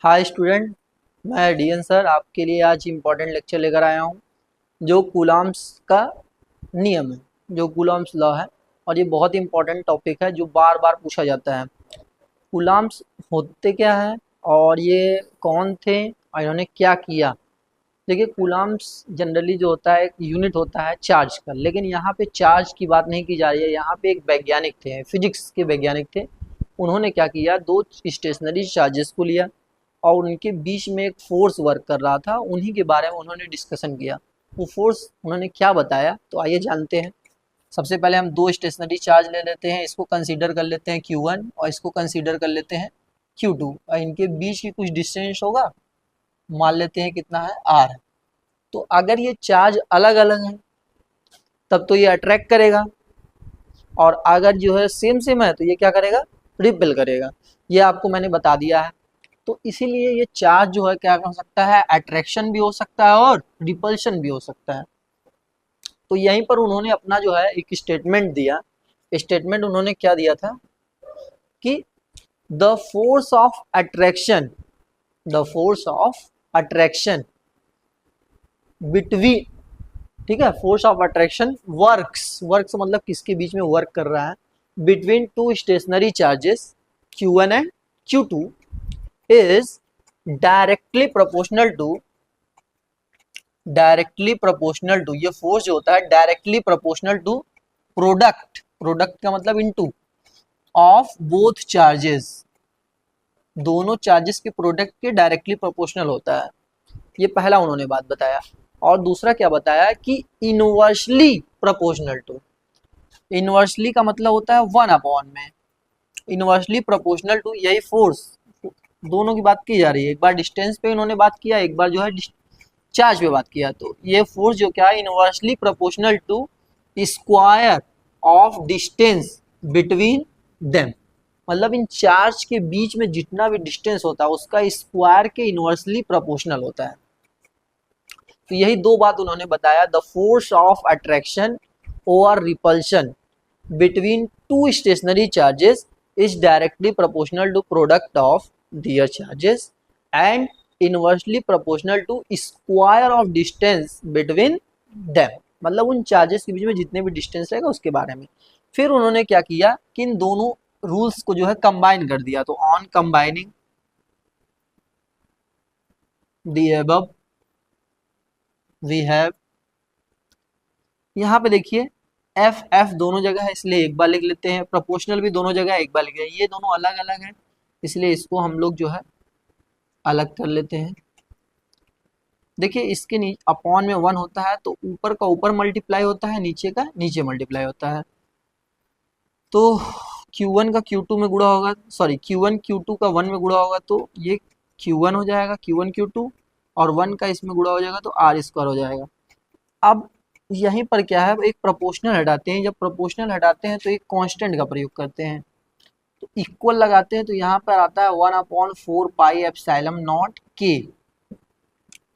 Hi student, मैं DN sir आपके लिए आज इम्पॉर्टेंट लेक्चर लेकर आया हूँ जो कूलम्ब्स का नियम है, जो कूलम्ब्स लॉ है। और ये बहुत ही इम्पॉर्टेंट टॉपिक है जो बार बार पूछा जाता है। कूलम्ब्स होते क्या है और ये कौन थे और इन्होंने क्या किया। देखिए, कूलम्ब्स जनरली जो होता है एक यूनिट होता है चार्ज का, लेकिन यहाँ पे चार्ज की बात नहीं की जा रही है। यहाँ पे एक वैज्ञानिक थे, फिजिक्स के वैज्ञानिक थे। उन्होंने क्या किया, दो स्टेशनरी चार्जेस को लिया और उनके बीच में एक फोर्स वर्क कर रहा था, उन्हीं के बारे में उन्होंने डिस्कशन किया। वो फोर्स उन्होंने क्या बताया, तो आइए जानते हैं। सबसे पहले हम दो स्टेशनरी चार्ज ले लेते हैं, इसको कंसीडर कर लेते हैं Q1 और इसको कंसीडर कर लेते हैं Q2 और इनके बीच की कुछ डिस्टेंस होगा, मान लेते हैं कितना है R। तो अगर ये चार्ज अलग अलग है तब तो ये अट्रैक्ट करेगा, और अगर जो है सेम सेम है तो ये क्या करेगा, रिपेल करेगा। ये आपको मैंने बता दिया है। तो इसीलिए ये चार्ज जो है क्या कर सकता है, अट्रैक्शन भी हो सकता है और रिपल्शन भी हो सकता है। तो यहीं पर उन्होंने अपना जो है एक स्टेटमेंट दिया। स्टेटमेंट उन्होंने क्या दिया था कि the force of attraction, the force of attraction between, ठीक है, फोर्स ऑफ अट्रैक्शन वर्क्स मतलब किसके बीच में वर्क कर रहा है, between two stationary charges Q1 and Q2 is directly proportional to, ये फोर्स जो होता है डायरेक्टली प्रोपोर्शनल टू प्रोडक्ट का मतलब इनटू ऑफ बोथ चार्जेस, दोनों चार्जेस के प्रोडक्ट के डायरेक्टली प्रोपोर्शनल होता है। ये पहला उन्होंने बात बताया। और दूसरा क्या बताया कि इनवर्सली प्रोपोर्शनल टू, इनवर्सली का मतलब होता है 1 में, इनवर्सली प्रोपोर्शनल टू, यही फोर्स, दोनों की बात की जा रही है। एक बार डिस्टेंस पे इन्होंने बात किया, एक बार जो है चार्ज पे बात किया। तो ये फोर्स जो क्या है, inversely proportional to square of distance between them, मतलब इन चार्ज के बीच में जितना भी डिस्टेंस होता है उसका स्क्वायर के इनवर्सली प्रोपोर्शनल होता है। तो यही दो बात उन्होंने बताया। द फोर्स ऑफ अट्रैक्शन और repulsion between two stationary charges is directly proportional to product of their charges and inversely proportional to square of distance between them, मतलब उन चार्जेस के बीच में जितने भी डिस्टेंस रहेगा उसके बारे में। फिर उन्होंने क्या किया कि इन दोनों रूल्स को जो है कंबाइन कर दिया। तो on combining the above we have, यहाँ पे देखिए एफ एफ दोनों जगह है इसलिए एक बार लिख लेते हैं, प्रोपोर्शनल भी दोनों जगह एक बार लिख लें। ये दोनों अलग अलग हैं इसलिए इसको हम लोग जो है अलग कर लेते हैं। देखिए इसके नीचे अपॉन में 1 होता है तो ऊपर का ऊपर मल्टीप्लाई होता है, नीचे का नीचे मल्टीप्लाई होता है। तो Q1 का Q2 में गुणा होगा, सॉरी Q1 Q2 का 1 में गुणा होगा तो ये Q1 हो जाएगा, Q1 Q2, और 1 का इसमें गुणा हो जाएगा तो R² हो जाएगा। अब यहीं पर क्या है, एक प्रोपोर्शनल हटाते हैं। जब प्रोपोर्शनल हटाते हैं तो एक कांस्टेंट का प्रयोग करते हैं, तो इक्वल लगाते हैं तो यहाँ पर आता है 1/4 पाई एप्सिलॉन नॉट के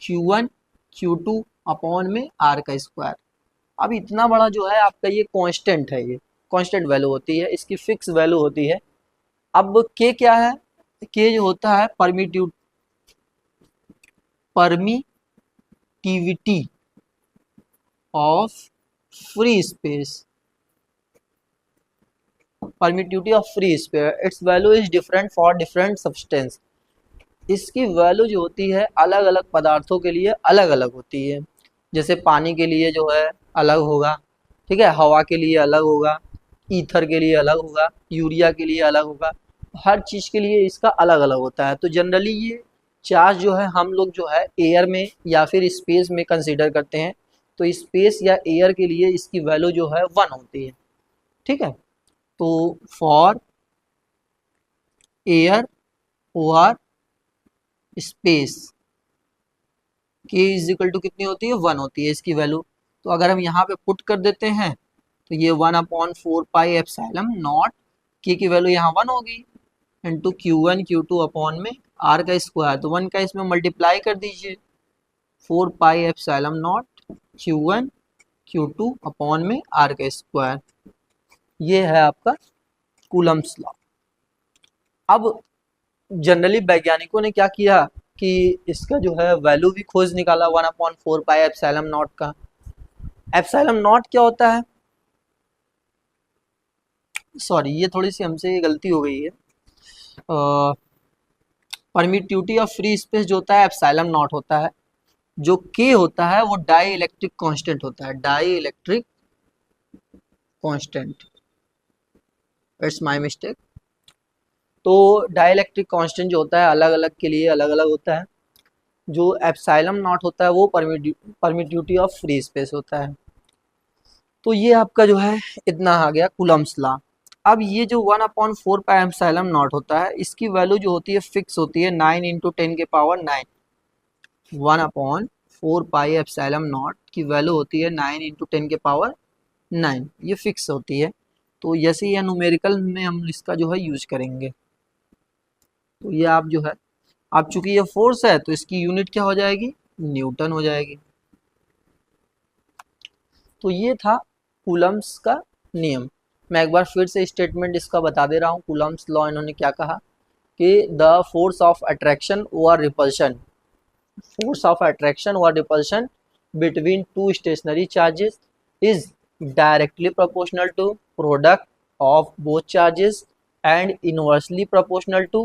Q1 Q2 अपॉन में R का स्क्वायर। अब इतना बड़ा जो है आपका ये कांस्टेंट है, ये कांस्टेंट वैल्यू होती है, इसकी फिक्स वैल्यू होती है। अब K क्या है, K जो होता है permittivity of free space, permittivity of free space, it's value is different for different substance. इसकी वैल्यू जो होती है अलग अलग पदार्थों के लिए अलग अलग होती है। जैसे पानी के लिए जो है अलग होगा, ठीक है, हवा के लिए अलग होगा, ईथर के लिए अलग होगा, यूरिया के लिए अलग होगा, हर चीज़ के लिए इसका अलग अलग होता है। तो जनरली ये चार्ज जो है हम लोग जो है एयर में या फिर स्पेस में कंसीडर करते हैं। तो स्पेस या एयर के लिए इसकी वैल्यू जो है 1 होती है, ठीक है। तो फॉर एयर और स्पेस के इज इक्वल टू कितनी होती है, 1 होती है इसकी वैल्यू। तो अगर हम यहाँ पे पुट कर देते हैं तो ये 1/4 पाई एप्सिलॉन नॉट, के की वैल्यू यहाँ 1 होगी, इंटू Q1 Q2 अपॉन में R का स्क्वायर। तो 1 का इसमें मल्टीप्लाई कर दीजिए, 4 pi epsilon not Q1 Q2 upon में R का स्क्वायर। ये है आपका कूलम्ब्स लॉ। अब जनरली वैज्ञानिकों ने क्या किया कि इसका जो है वैल्यू भी खोज निकाला 1/4 पाई एप्सिलॉन नॉट का। एप्सिलॉन नॉट क्या होता है, सॉरी ये थोड़ी सी हमसे गलती हो गई है। परमिटिविटी ऑफ फ्री स्पेस जो होता है एप्सिलॉन नॉट होता है, जो के होता है वो डाई इलेक्ट्रिक कांस्टेंट होता है, dielectric constant, it's my mistake. तो डाई इलेक्ट्रिक कांस्टेंट जो होता है अलग अलग के लिए अलग अलग होता है। जो एप्सिलॉन नॉट होता है वो परमिटिविटी ऑफ फ्री स्पेस होता है। तो ये आपका जो है इतना आ गया कूलम्स लॉ। अब ये जो 1/4 पाई एप्सिलॉन नॉट होता है इसकी वैल्यू जो होती है फिक्स होती है 9 × 10⁹ 1/4 पाई एप्सिलॉन नॉट की वैल्यू होती है 9 × 10⁹ ये फिक्स होती है। तो जैसे ये न्यूमेरिकल में हम इसका जो है यूज करेंगे। तो ये आप जो है, अब चूंकि ये फोर्स है तो इसकी यूनिट क्या हो जाएगी, न्यूटन हो जाएगी। तो ये था कूलम्स का नियम। मैं एक बार फिर से स्टेटमेंट इसका बता दे रहा हूँ। कूलम्स लॉ इन्होंने क्या कहा कि द फोर्स ऑफ अट्रैक्शन और repulsion, force of attraction or repulsion between two stationary charges is directly proportional to product of both charges and inversely proportional to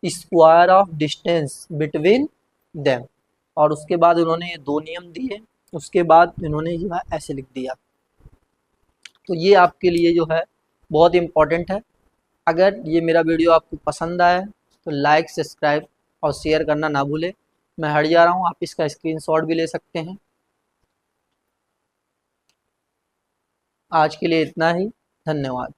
square of distance between them। और उसके बाद उन्होंने ये दो नियम दिए, उसके बाद इन्होंने जो है ऐसे लिख दिया। तो ये आपके लिए जो है बहुत इम्पोर्टेंट है। अगर ये मेरा वीडियो आपको पसंद आया तो लाइक, सब्सक्राइब और शेयर करना ना भूलें। मैं हट जा रहा हूँ, आप इसका स्क्रीनशॉट भी ले सकते हैं। आज के लिए इतना ही, धन्यवाद।